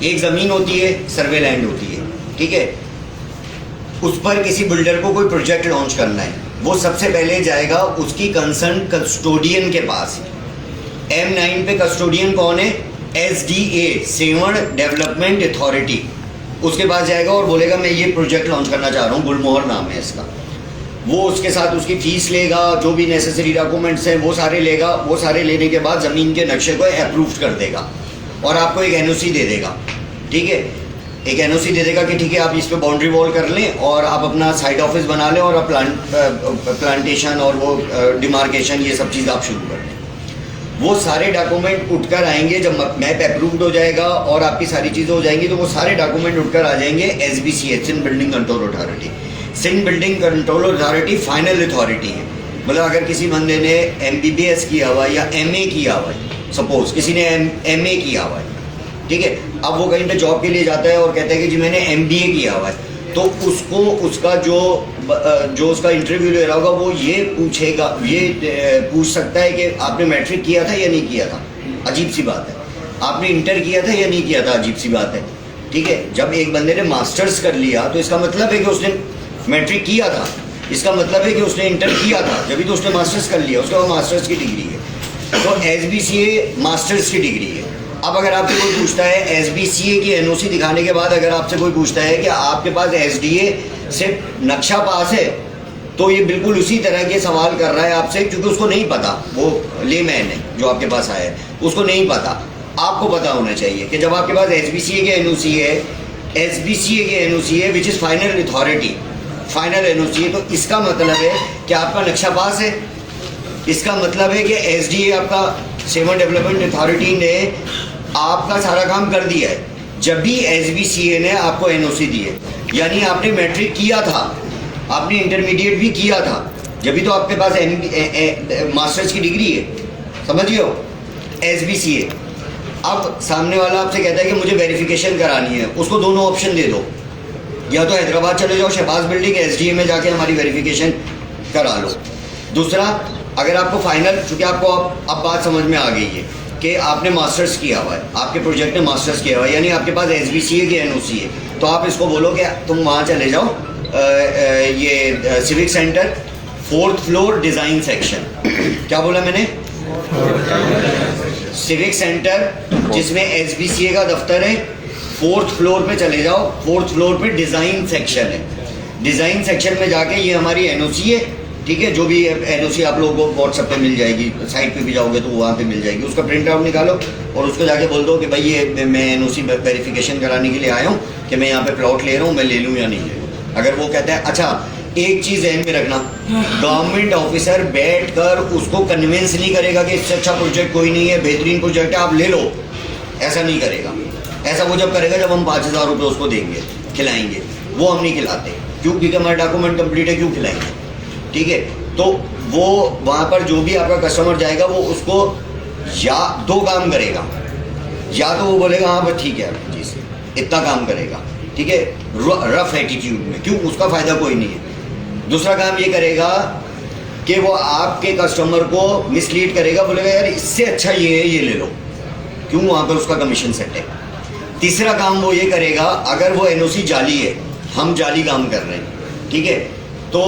एक ज़मीन होती है, सर्वे लैंड होती है, ठीक है। उस पर किसी बिल्डर को कोई प्रोजेक्ट लॉन्च करना है, वो सबसे पहले जाएगा उसकी कंसर्न कस्टोडियन के पास। M9 पे कस्टोडियन कौन है? SDA, सेवण डेवलपमेंट अथॉरिटी। उसके पास जाएगा और बोलेगा मैं ये प्रोजेक्ट लॉन्च करना चाह रहा हूँ, गुलमोहर नाम है इसका। वो उसके साथ उसकी फीस लेगा, जो भी नेसेसरी डॉक्यूमेंट्स हैं वो सारे लेगा। वो सारे लेने के बाद ज़मीन के नक्शे को अप्रूव कर देगा और आपको एक NOC दे देगा, ठीक है। एक NOC दे देगा कि ठीक है आप इस पे बाउंड्री वॉल कर लें और आप अपना साइड ऑफिस बना लें और आप प्लांटेशन और वो डिमार्केशन ये सब चीज़ आप शुरू कर लें। वो सारे डॉक्यूमेंट उठकर आएंगे जब मैप अप्रूव्ड हो जाएगा और आपकी सारी चीज़ें हो जाएंगी, तो वो सारे डॉक्यूमेंट उठकर आ जाएंगे SBCA, Sindh building control authority. Sindh building control authority final authority है। मतलब अगर किसी बंदे ने MBBS किया हुआ या MA किया हुआ है, सपोज किसी ने MA किया हुआ है, ठीक है, अब वो कहीं पे जॉब के लिए जाता है और कहता है कि जी मैंने MBA किया हुआ है, तो उसको उसका जो उसका इंटरव्यू ले रहा होगा वो ये पूछेगा, ये पूछ सकता है कि आपने मैट्रिक किया था या नहीं किया था। अजीब सी बात है। आपने इंटर किया था या नहीं किया था, अजीब सी बात है, ठीक है। जब एक बंदे ने मास्टर्स कर लिया तो इसका मतलब है कि उसने मैट्रिक किया था, इसका मतलब है कि उसने इंटर किया था, जब भी तो उसने मास्टर्स कर लिया, उसके बाद मास्टर्स की डिग्री है। तो SBCA मास्टर्स की डिग्री है। अब अगर आपसे कोई पूछता है SBCA की NOC दिखाने के बाद अगर आपसे कोई पूछता है कि आपके पास SDA से नक्शा पास है, तो ये बिल्कुल उसी तरह के सवाल कर रहा है आपसे, क्योंकि उसको नहीं पता, वो लेमैन है जो आपके पास आया है, उसको नहीं पता। आपको पता होना चाहिए कि जब आपके पास SBCA के NOC है, SBCA के NOC है which is final authority, final NOC है, तो इसका मतलब है कि आपका नक्शा पास है। इसका मतलब है कि SDA आपका सेवन डेवलपमेंट अथॉरिटी ने आपका सारा काम कर दिया है जब भी SBCA ने आपको NOC दी है। यानी आपने मैट्रिक किया था, आपने इंटरमीडिएट भी किया था, जब भी तो आपके पास मास्टर्स की डिग्री है, समझिए हो, SBCA। अब सामने वाला आपसे कहता है कि मुझे वेरिफिकेशन करानी है, उसको दोनों ऑप्शन दे दो, या तो हैदराबाद चले जाओ शहबाज बिल्डिंग SDA में जाके हमारी वेरिफिकेशन करा लो। दूसरा, अगर आपको फाइनल, चूँकि आपको अब बात समझ में आ गई है कि आपने मास्टर्स किया हुआ है, आपके प्रोजेक्ट ने मास्टर्स किया हुआ है, यानी आपके पास SBCA की NOC है, तो आप इसको बोलो कि तुम वहाँ चले जाओ, ये civic centre 4th floor design section. क्या बोला मैंने? सिविक सेंटर जिसमें SBCA का दफ्तर है, 4th फ्लोर पे चले जाओ। 4th फ्लोर पे डिज़ाइन सेक्शन है। डिज़ाइन सेक्शन में जाके ये हमारी NOC है, ठीक है, जो भी NOC आप लोगों को व्हाट्सएप पे मिल जाएगी, साइट पे भी जाओगे तो वहाँ पे मिल जाएगी, उसका प्रिंट आउट निकालो और उसको जाके बोल दो कि भाई ये मैं NOC वेरिफिकेशन कराने के लिए आया हूँ कि मैं यहाँ पे प्लॉट ले रहा हूँ, मैं ले लूँ या नहीं ले लूँ। अगर वो कहता है, अच्छा एक चीज़ ध्यान में रखना, गवर्नमेंट ऑफिसर बैठ कर उसको कन्विंस नहीं करेगा कि इससे अच्छा प्रोजेक्ट कोई नहीं है, बेहतरीन प्रोजेक्ट है, आप ले लो, ऐसा नहीं करेगा। ऐसा वो जब करेगा जब हम 5,000 रुपये उसको देंगे, खिलाएंगे। वो हम नहीं खिलाते, क्यों? क्योंकि हमारा डॉक्यूमेंट कंप्लीट है, क्यों खिलाएंगे, ठीक है। तो वो वहाँ पर जो भी आपका कस्टमर जाएगा वो उसको या दो काम करेगा, या तो वो बोलेगा हाँ बस ठीक है जी से इतना काम करेगा, ठीक है, रफ एटीट्यूड में, क्यों? उसका फ़ायदा कोई नहीं है। दूसरा काम ये करेगा कि वो आपके कस्टमर को मिसलीड करेगा, बोलेगा यार इससे अच्छा ये है, ये ले लो, क्यों? वहाँ पर उसका कमीशन सेट है। तीसरा काम वो ये करेगा, अगर वो NOC जाली है, हम जाली काम कर रहे हैं, ठीक है, तो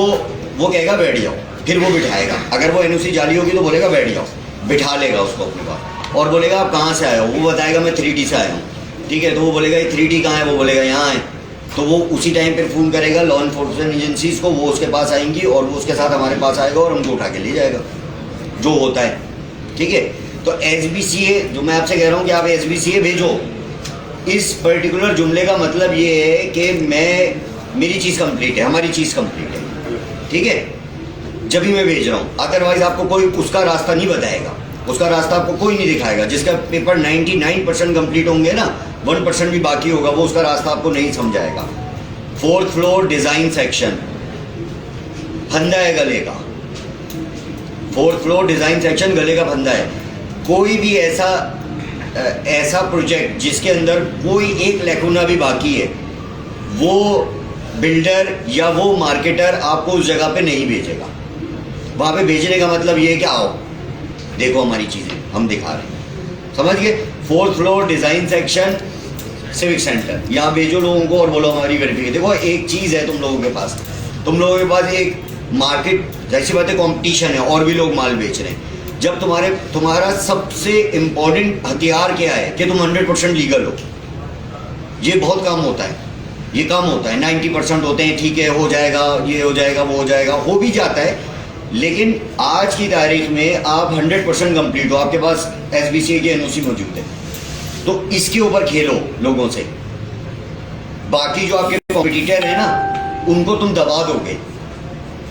वो कहेगा बैठ जाओ, फिर वो बिठाएगा। अगर वो NOC जाली होगी तो बोलेगा बैठ जाओ, बिठा लेगा उसको अपने पास और बोलेगा आप कहाँ से आए हो, वो बताएगा मैं 3D से आया हूँ, ठीक है, तो वो बोलेगा ये 3D कहाँ है, वो बोलेगा यहाँ है, तो वो उसी टाइम पर फ़ोन करेगा लॉ इन्फोर्समेंट एजेंसीज़ को, वो उसके पास आएंगी और वो उसके साथ हमारे पास आएगा और हमको उठा के ले जाएगा, जो होता है, ठीक है। तो SBCA, जो मैं आपसे कह रहा हूँ कि आप SBCA भेजो, इस पर्टिकुलर जुमले का मतलब ये है कि मेरी चीज़ कंप्लीट है, हमारी चीज़ कंप्लीट है, ठीक है, जब भी मैं भेज रहा हूँ। अदरवाइज आपको कोई उसका रास्ता नहीं बताएगा, उसका रास्ता आपको कोई नहीं दिखाएगा। जिसका पेपर 99% कंप्लीट होंगे ना, 1% भी बाकी होगा, वो उसका रास्ता आपको नहीं समझाएगा। 4th फ्लोर डिज़ाइन सेक्शन, फंदा है गले का। 4th फ्लोर डिज़ाइन सेक्शन गले का फंदा है। कोई भी ऐसा प्रोजेक्ट जिसके अंदर कोई एक लैकुना भी बाकी है, वो बिल्डर या वो मार्केटर आपको उस जगह पे नहीं भेजेगा। वहाँ पे भेजने का मतलब ये है कि आओ देखो हमारी चीज़ें हम दिखा रहे हैं, समझ गए। 4th floor design section civic centre, यहाँ भेजो लोगों को और बोलो हमारी वेरिफिकेशन। देखो एक चीज़ है तुम लोगों के पास, तुम लोगों के पास एक मार्केट, जैसी बात है कंपटीशन है और भी लोग माल बेच रहे हैं। जब तुम्हारा सबसे इम्पोर्टेंट हथियार क्या है कि तुम 100% लीगल हो। ये बहुत कम होता है, ये कम होता है। 90% होते हैं ठीक है, हो जाएगा, ये हो जाएगा, वो हो जाएगा, हो भी जाता है। लेकिन आज की तारीख में आप 100% कंप्लीट हो, आपके पास SBCA की NOC मौजूद है, तो इसके ऊपर खेलो लोगों से। बाकी जो आपके कॉम्पिटिटर है ना, उनको तुम दबा दोगे।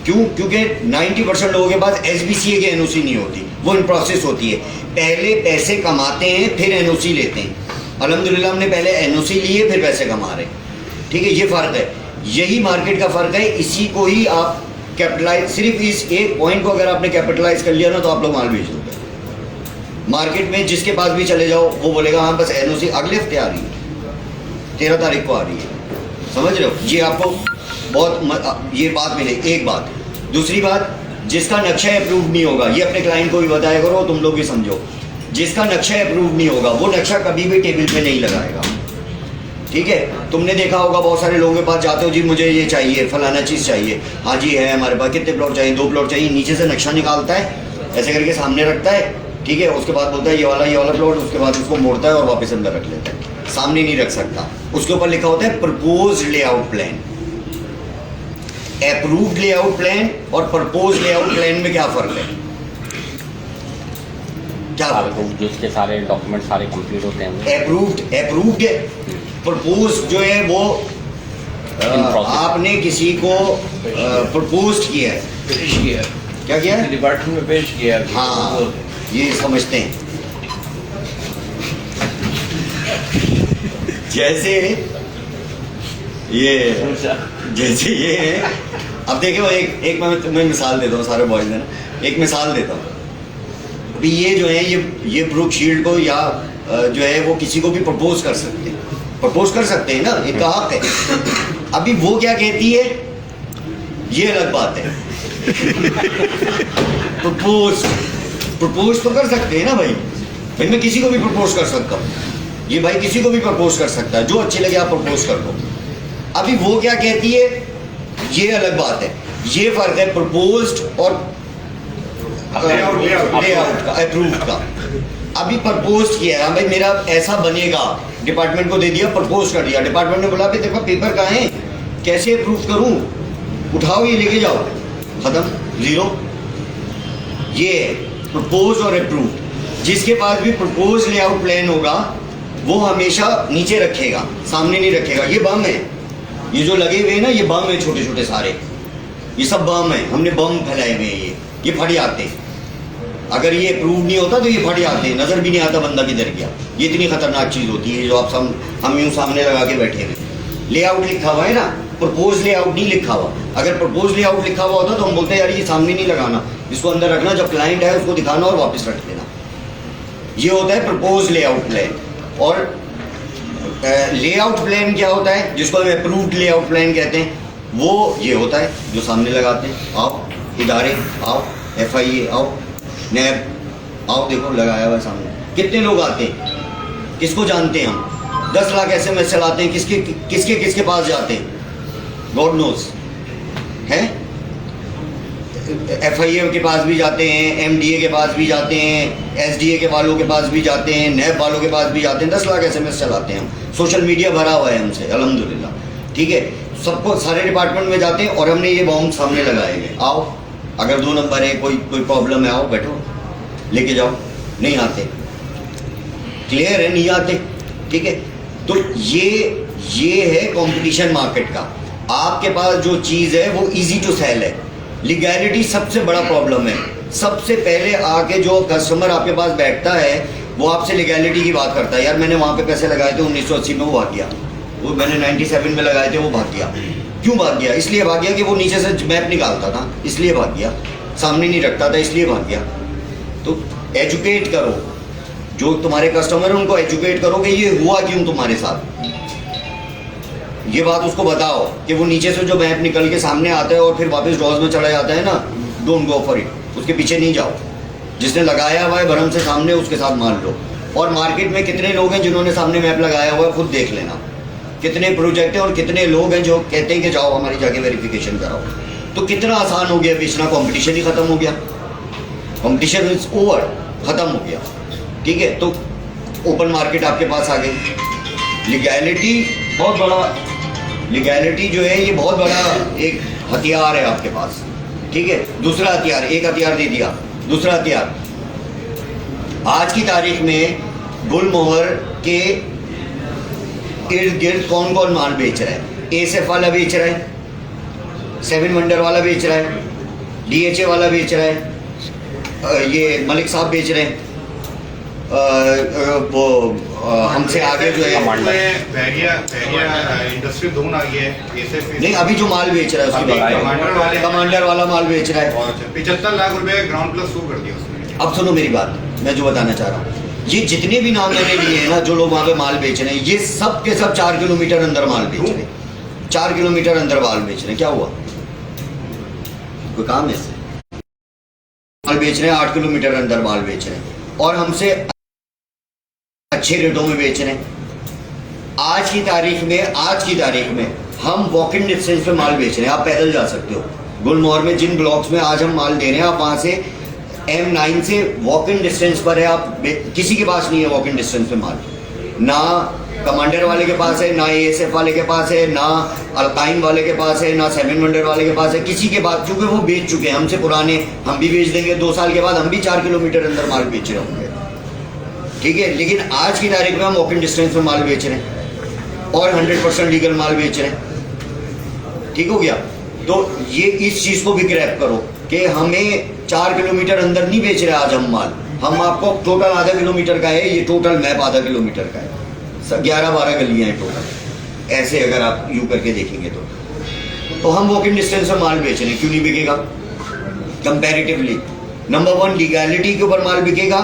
क्यों? क्योंकि 90% लोगों के पास SBCA की NOC नहीं होती, वो इन प्रोसेस होती है। पहले पैसे कमाते हैं फिर NOC लेते हैं। अल्हम्दुलिल्लाह हमने पहले NOC लिए फिर पैसे कमा रहे हैं। ठीक है, ये फ़र्क है, यही मार्केट का फ़र्क है। इसी को ही आप कैपिटलाइज, सिर्फ इस एक पॉइंट को अगर आपने कैपिटलाइज कर लिया ना, तो आप लोग माल बेच दोगे। मार्केट में जिसके पास भी चले जाओ वो बोलेगा हाँ बस NOC अगले हफ्ते आ रही है, 13 तारीख को आ रही है। समझ रहे हो? ये आपको बहुत ये बात मिले। एक बात, दूसरी बात, जिसका नक्शा अप्रूव नहीं होगा, ये अपने क्लाइंट को भी बताया करो, तुम लोग भी समझो। जिसका नक्शा अप्रूव नहीं होगा वो नक्शा कभी भी टेबल पे नहीं लगाएगा। ठीक है, तुमने देखा होगा बहुत सारे लोगों के पास जाते हो, जी मुझे ये चाहिए, फलाना चीज़ चाहिए, हाँ जी है हमारे पास, कितने प्लॉट चाहिए, 2 प्लॉट चाहिए, नीचे से नक्शा निकालता है, ऐसे करके सामने रखता है। ठीक है, उसके बाद बोलता है ये वाला प्लॉट, उसके बाद उसको मोड़ता है और वापस अंदर रख लेता है, सामने नहीं रख सकता। उसके ऊपर लिखा होता है propose layout plan. Approved layout plan और प्रपोज लेआउट प्लान में क्या फर्क है? क्या फर्क है? जिसके सारे डॉक्यूमेंट सारे कंप्लीट होते हैं। अप्रूव्ड है, प्रपोज जो है वो आपने किसी को प्रपोज किया है, क्या किया है? डिपार्टमेंट में पेश किया। हाँ, ये समझते हैं। जैसे ये है, अब देखो एक मैं मिसाल देता हूँ, सारे बॉयज है ना, एक मिसाल देता हूँ। अभी ये जो है ये ब्रूक शील्ड को या जो है वो किसी को भी प्रपोज कर सकते हैं, ना, इनका हक है। अभी वो क्या कहती है ये अलग बात है। प्रपोज तो कर सकते हैं ना भाई मैं किसी को भी प्रपोज कर सकता हूँ, ये भाई किसी को भी प्रपोज कर सकता है, जो अच्छे लगे आप प्रपोज कर दो। अभी वो क्या कहती है ये अलग बात है। ये फर्क है प्रपोज्ड और लेआउट का, अप्रूव्ड का। अभी प्रपोज किया है भाई मेरा ऐसा बनेगा, डिपार्टमेंट को दे दिया, प्रपोज कर दिया, डिपार्टमेंट ने बोला भाई देखो पेपर कहाँ है, कैसे अप्रूव करूं, उठाओ ये लेके जाओ, खत्म, जीरो। ये प्रपोज और अप्रूव। जिसके पास भी प्रपोज लेआउट प्लान होगा वो हमेशा नीचे रखेगा, सामने नहीं रखेगा। ये बम है, ये जो लगे हुए हैं ना, ये बम है, छोटे छोटे सारे, ये सब बम है, हमने बम फैलाए हुए हैं। ये फट जाते हैं, अगर ये अप्रूव नहीं होता तो ये फट जाते हैं, नजर भी नहीं आता बंदा किधर गया। ये इतनी खतरनाक चीज होती है जो आप हम यूं सामने लगा के बैठे हैं। लेआउट लिखा हुआ है ना, प्रपोज लेआउट नहीं लिखा हुआ। अगर प्रपोज लेआउट लिखा हुआ होता तो हम बोलते हैं यार ये सामने नहीं लगाना, इसको अंदर रखना, जब क्लाइंट आए उसको दिखाना और वापस रख देना। ये होता है प्रपोज लेआउट प्लान। और लेआउट प्लान क्या होता है, जिसको हम अप्रूव्ड लेआउट प्लान कहते हैं, वो ये होता है जो सामने लगाते हैं। आओ इदारे, आओ FIA, आओ नैब, आओ देखो लगाया हुआ सामने। कितने लोग आते हैं, किसको जानते हैं हम? 10 लाख SMS चलाते हैं, किसके पास जाते हैं? गॉड नोज है। FIA के पास भी जाते हैं, MDA के पास भी जाते हैं, SDA के वालों के पास भी जाते हैं, नैब वालों के पास भी जाते हैं। 10 लाख SMS चलाते हैं हम, सोशल मीडिया भरा हुआ है हमसे अल्हम्दुलिल्लाह। ठीक है, सबको सारे डिपार्टमेंट में जाते हैं और हमने ये बॉम्ब सामने लगाए हैं। आओ, अगर 2 नंबर है, कोई प्रॉब्लम है, आओ बैठो, लेके जाओ। नहीं आते, क्लियर है, नहीं आते। ठीक है, तो ये है कंपटीशन मार्केट का। आपके पास जो चीज़ है वो इजी टू सेल है। लीगैलिटी सबसे बड़ा प्रॉब्लम है। सबसे पहले आके जो कस्टमर आपके पास बैठता है वो आपसे लीगैलिटी की बात करता है। यार मैंने वहाँ पे पैसे लगाए थे 1980 में, वो भाग गया। वो मैंने 97 में लगाए थे, वो भाग गया। क्यों भाग गया? इसलिए भाग गया कि वो नीचे से मैप निकालता था, इसलिए भाग गया। सामने नहीं रखता था, इसलिए भाग गया। तो एजुकेट करो जो तुम्हारे कस्टमर हैं, उनको एजुकेट करो कि ये हुआ क्यों तुम्हारे साथ। ये बात उसको बताओ कि वो नीचे से जो मैप निकल के सामने आता है और फिर वापस ड्रॉज में चला जाता है ना, डोंट गो फॉर इट। उसके पीछे नहीं जाओ। जिसने लगाया हुआ है भरम से सामने, उसके साथ मान लो। और मार्केट में कितने लोग हैं जिन्होंने सामने मैप लगाया हुआ है, खुद देख लेना कितने प्रोजेक्ट हैं और कितने लोग हैं जो कहते हैं कि जाओ हमारी जाके वेरिफिकेशन कराओ। तो कितना आसान हो गया बेचना, कंपटीशन ही खत्म हो गया, कंपटीशन इज ओवर, खत्म हो गया। ठीक है, तो ओपन मार्केट आपके पास आ गई। लीगैलिटी बहुत बड़ा, लीगैलिटी जो है ये बहुत बड़ा एक हथियार है आपके पास। ठीक है, दूसरा हथियार, एक हथियार दे दिया, दूसरा हथियार आज की तारीख में गुलमोहर के इर्द गिर्द कौन कौन माल बेच रहा है? एएसएफ वाला बेच रहा है, 7 वंडर वाला बेच रहा है, डीएचए वाला बेच रहा है, ये मलिक साहब बेच रहे हैं, वो हमसे आगे जो है इंडस्ट्री जोन आ गया है, नहीं अभी जो माल बेच रहा है उसकी बात, कमांडर वाला माल बेच रहा है। 75 लाख रुपए ग्राउंड प्लस 2 कर दिया उसने। अब सुनो मेरी बात, मैं जो बताना चाह रहा हूँ, ये जितने भी नाम मैंने लिए हैं ना, जो लोग वहाँ पे माल बेच रहे हैं, ये सब के सब 4 किलोमीटर अंदर माल बेच रहे हैं, 4 किलोमीटर अंदर माल बेच रहे हैं। क्या हुआ, कोई काम है इससे? माल बेच रहे हैं, 8 किलोमीटर अंदर माल बेच रहे हैं और हमसे अच्छे रेटों में बेच रहे हैं। आज की तारीख में हम वॉक इन डिस्टेंस पे माल बेच रहे हैं, आप पैदल जा सकते हो। गुलमोहर में जिन ब्लॉक्स में आज हम माल दे रहे हैं, आप वहां से M9 से वॉक इन डिस्टेंस पर है, आप किसी के पास नहीं है वॉक इन डिस्टेंस पे माल, ना कमांडर वाले के पास है, ना एएसएफ वाले के पास है, ना अल्काइन वाले के पास है, ना 7 वंडर वाले के पास है, किसी के पास, चूंकि वो बेच चुके हैं हमसे पुराने, हम भी बेच देंगे 2 साल के बाद, हम भी 4 किलोमीटर अंदर माल बेच रहे होंगे। ठीक है, लेकिन आज की तारीख में हम वॉक इन डिस्टेंस में माल बेच रहे हैं और 100% लीगल माल बेच रहे हैं। ठीक हो गया, तो ये इस चीज को भी ग्रैब करो कि हमें 4 किलोमीटर अंदर नहीं बेच रहे आज हम माल, हम आपको टोटल आधा किलोमीटर का है, ये टोटल मैप आधा किलोमीटर का है, 11-12 गलियां हैं टोटल, ऐसे अगर आप यूं करके देखेंगे तो हम वॉक इन डिस्टेंस में माल बेच रहे हैं। क्यों नहीं बिकेगा? कंपैरेटिवली नंबर 1 लीगैलिटी के ऊपर माल बिकेगा,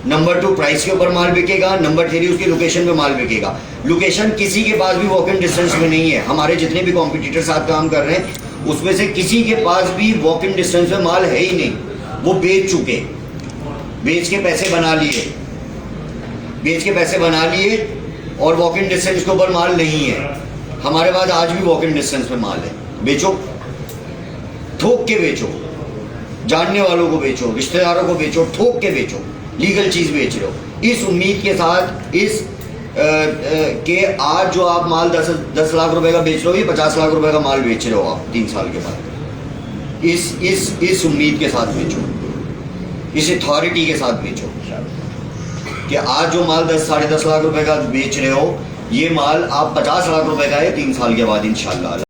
नंबर 2 प्राइस के ऊपर माल बिकेगा, नंबर 3 उसकी लोकेशन पे माल बिकेगा। लोकेशन किसी के पास भी वॉक इन डिस्टेंस में नहीं है, हमारे जितने भी कॉम्पिटिटर साथ काम कर रहे हैं उसमें से किसी के पास भी वॉक इन डिस्टेंस में माल है ही नहीं, वो बेच चुके, बेच के पैसे बना लिए और वॉक इन डिस्टेंस के ऊपर माल नहीं है। हमारे पास आज भी वॉक इन डिस्टेंस में माल है, बेचो, थोक के बेचो, जानने वालों को बेचो, रिश्तेदारों को बेचो, ठोक के बेचो, लीगल चीज बेच रहे हो इस उम्मीद के साथ, इस के आज जो आप माल 10 लाख रुपए का बेच रहे हो, ये 50 लाख रुपए का माल बेच रहे हो आप 3 साल के बाद, इस उम्मीद के साथ बेचो, इस अथॉरिटी के साथ बेचो कि आज जो माल 10-10.5 लाख रुपए का बेच रहे हो, ये माल आप 50 लाख रुपए का है 3 साल के बाद इंशाल्लाह।